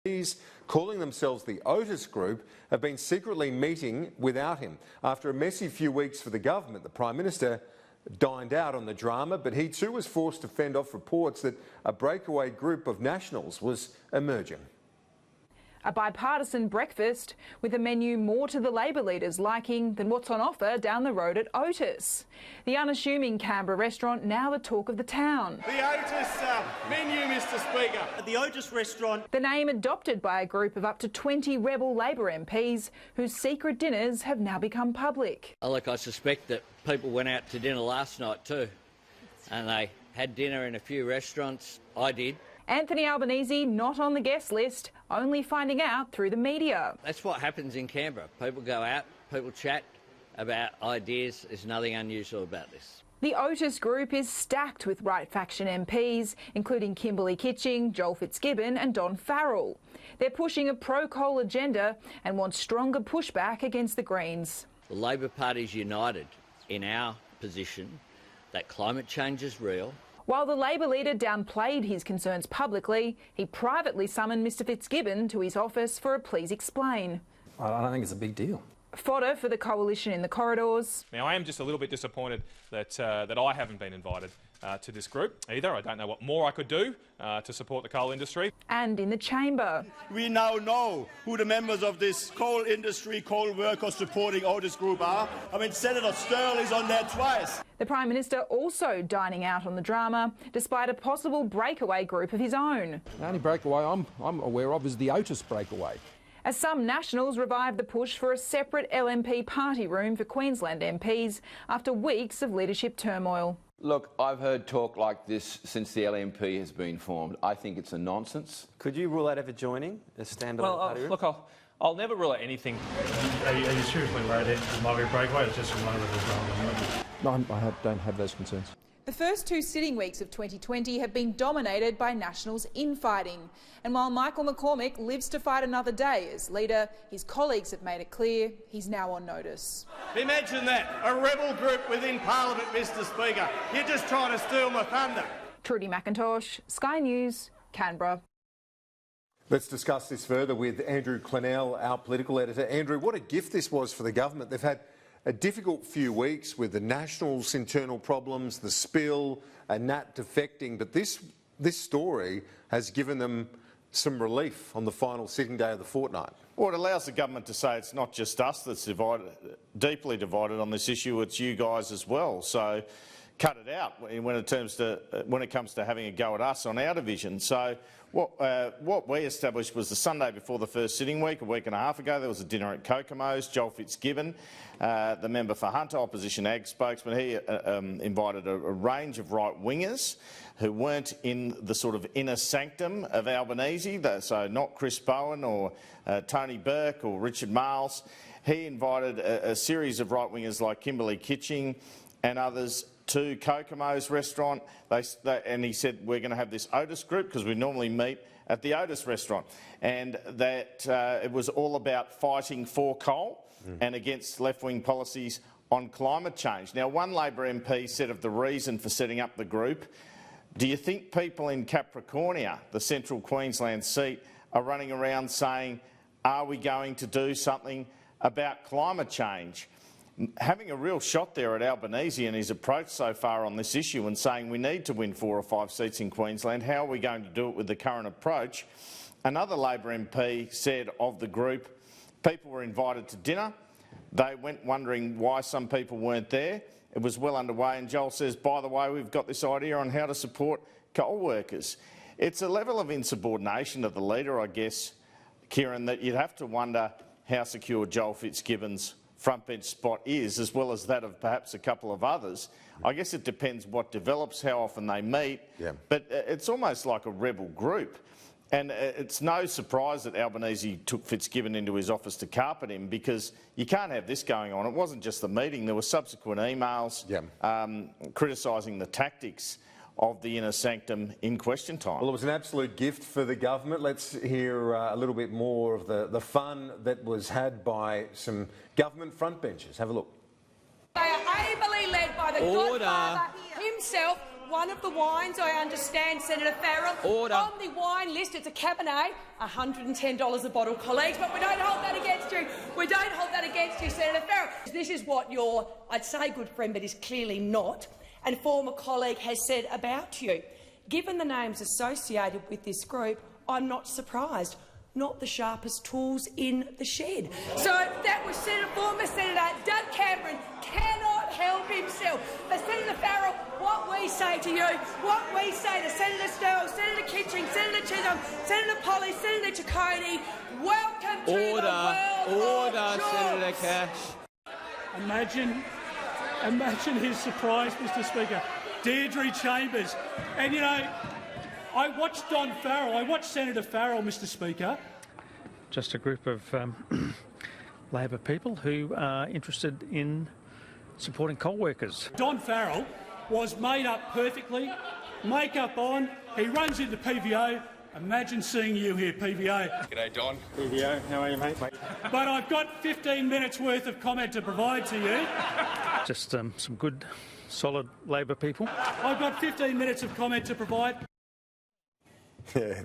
MPs, calling themselves the Otis Group, have been secretly meeting without him. After a messy few weeks for the government, the Prime Minister dined out on the drama, but he too was forced to fend off reports that a breakaway group of nationals was emerging. A bipartisan breakfast with a menu more to the Labor leaders' liking than what's on offer down the road at Otis. The unassuming Canberra restaurant now the talk of the town. The Otis menu, Mr Speaker. At the Otis restaurant. The name adopted by a group of up to 20 rebel Labor MPs whose secret dinners have now become public. Look, I suspect that people went out to dinner last night too, and they had dinner in a few restaurants. I did. Anthony Albanese not on the guest list, only finding out through the media. That's what happens in Canberra. People go out, people chat about ideas. There's nothing unusual about this. The Otis Group is stacked with right faction MPs, including Kimberley Kitching, Joel Fitzgibbon and Don Farrell. They're pushing a pro-coal agenda and want stronger pushback against the Greens. The Labor Party's united in our position that climate change is real. While the Labor leader downplayed his concerns publicly, he privately summoned Mr Fitzgibbon to his office for a please explain. I don't think it's a big deal. Fodder for the coalition in the corridors. Now, I am just a little bit disappointed that I haven't been invited to this group either. I don't know what more I could do to support the coal industry. And in the chamber. We now know who the members of this coal industry, coal workers supporting Otis Group are. I mean, Senator Sterle is on there twice. The Prime Minister also dining out on the drama, despite a possible breakaway group of his own. The only breakaway I'm aware of is the Otis breakaway. As some Nationals revive the push for a separate LMP party room for Queensland MPs after weeks of leadership turmoil. Look, I've heard talk like this since the LMP has been formed. I think it's a nonsense. Could you rule out ever joining a standalone party room? Look, I'll never rule out anything. Are you seriously worried it might be a breakaway? It's just one of the No, I don't have those concerns. The first two sitting weeks of 2020 have been dominated by Nationals infighting. And while Michael McCormick lives to fight another day as leader, his colleagues have made it clear he's now on notice. Imagine that, a rebel group within Parliament, Mr Speaker. You're just trying to steal my thunder. Trudy McIntosh, Sky News, Canberra. Let's discuss this further with Andrew Clennell, our political editor. Andrew, what a gift this was for the government. They've had a difficult few weeks with the Nationals' internal problems, the spill, and Nat defecting, but this story has given them some relief on the final sitting day of the fortnight. Well, it allows the government to say it's not just us that's deeply divided on this issue, it's you guys as well. So cut it out when it comes to having a go at us on our division. So what we established was the Sunday before the first sitting week, a week and a half ago, there was a dinner at Kokomo's. Joel Fitzgibbon, the member for Hunter, opposition ag spokesman, he invited a range of right-wingers who weren't in the sort of inner sanctum of Albanese, so not Chris Bowen or Tony Burke or Richard Marles. He invited a series of right-wingers like Kimberley Kitching and others to Kokomo's restaurant, and he said, we're going to have this Otis group because we normally meet at the Otis restaurant, and that it was all about fighting for coal and against left-wing policies on climate change. Now, one Labor MP said of the reason for setting up the group, do you think people in Capricornia, the central Queensland seat, are running around saying, are we going to do something about climate change? Having a real shot there at Albanese and his approach so far on this issue and saying we need to win 4 or 5 seats in Queensland, how are we going to do it with the current approach? Another Labor MP said of the group, people were invited to dinner. They went wondering why some people weren't there. It was well underway, and Joel says, by the way, we've got this idea on how to support coal workers. It's a level of insubordination of the leader, I guess, Kieran, that you'd have to wonder how secure Joel Fitzgibbon's frontbench spot is, as well as that of perhaps a couple of others. I guess it depends what develops, how often they meet, but it's almost like a rebel group. And it's no surprise that Albanese took Fitzgibbon into his office to carpet him, because you can't have this going on. It wasn't just the meeting, there were subsequent emails criticising the tactics of the inner sanctum in question time. Well, it was an absolute gift for the government. Let's hear a little bit more of the fun that was had by some government frontbenchers. Have a look. They are ably led by the Godfather himself, one of the wines, I understand, Senator Farrell, Order. on the wine list, it's a Cabernet, $110 a bottle, colleagues, but we don't hold that against you. We don't hold that against you, Senator Farrell. This is what your, I'd say good friend, but is clearly not, and former colleague has said about you. Given the names associated with this group, I'm not surprised. Not the sharpest tools in the shed. So that was former Senator Doug Cameron cannot help himself. But Senator Farrell, what we say to you, what we say to Senator Sterle, Senator Kitching, Senator Chisholm, Senator Polly, Senator Ciccone, welcome to the world of Senator Cash. Imagine his surprise, Mr Speaker. Deirdre Chambers. And, you know, I watched Senator Farrell, Mr Speaker. Just a group of Labor people who are interested in supporting coal workers. Don Farrell was made up perfectly, makeup on, he runs into PVO. Imagine seeing you here, PVO. G'day, Don. PVO, how are you, mate? But I've got 15 minutes worth of comment to provide to you. Just some good, solid Labor people. I've got 15 minutes of comment to provide. Yeah,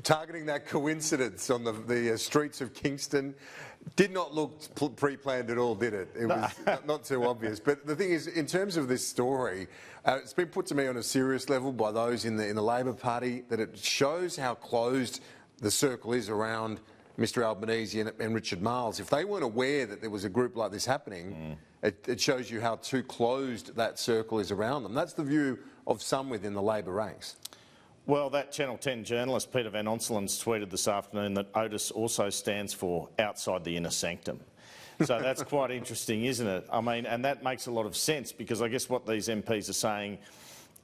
targeting that coincidence on the streets of Kingston did not look pre-planned at all, did it? It was not too obvious. But the thing is, in terms of this story, it's been put to me on a serious level by those in the Labor Party that it shows how closed the circle is around Mr Albanese and Richard Marles. If they weren't aware that there was a group like this happening, it shows you how too closed that circle is around them. That's the view of some within the Labor ranks. Well, that Channel 10 journalist, Peter Van Onselen's tweeted this afternoon that Otis also stands for outside the inner sanctum. So that's quite interesting, isn't it? I mean, and that makes a lot of sense because I guess what these MPs are saying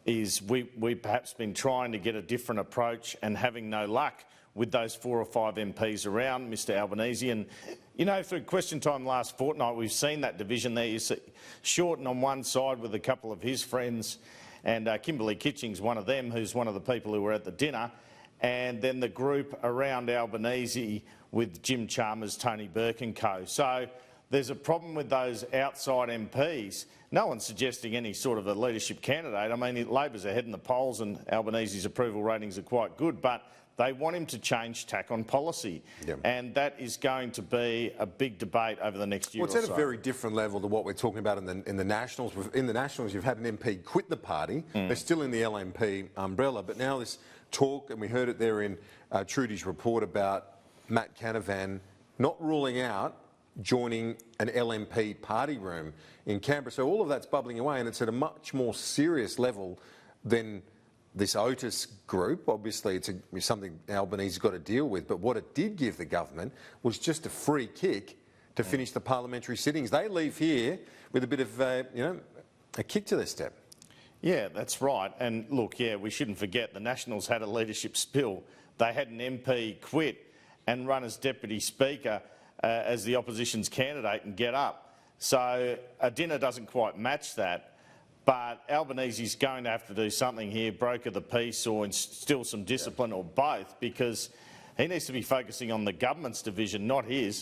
is we've perhaps been trying to get a different approach and having no luck with those 4 or 5 MPs around Mr Albanese. And, you know, through question time last fortnight, we've seen that division there. You see Shorten on one side with a couple of his friends, and Kimberley Kitching's one of them, who's one of the people who were at the dinner, and then the group around Albanese with Jim Chalmers, Tony Burke and co. So there's a problem with those outside MPs. No one's suggesting any sort of a leadership candidate. I mean, Labor's ahead in the polls and Albanese's approval ratings are quite good, but they want him to change tack on policy. Yep. And that is going to be a big debate over the next year or so. Well, it's at a very different level to what we're talking about in the Nationals. In the Nationals, you've had an MP quit the party. They're still in the LNP umbrella. But now this talk, and we heard it there in Trudy's report about Matt Canavan not ruling out joining an LNP party room in Canberra. So all of that's bubbling away, and it's at a much more serious level than this Otis group. Obviously, it's something Albanese's got to deal with, but what it did give the government was just a free kick to finish the parliamentary sittings. They leave here with a bit of, a kick to their step. Yeah, that's right. And look, yeah, we shouldn't forget the Nationals had a leadership spill. They had an MP quit and run as Deputy Speaker as the opposition's candidate and get up. So a dinner doesn't quite match that. But Albanese's going to have to do something here, broker the peace or instill some discipline or both, because he needs to be focusing on the government's division, not his.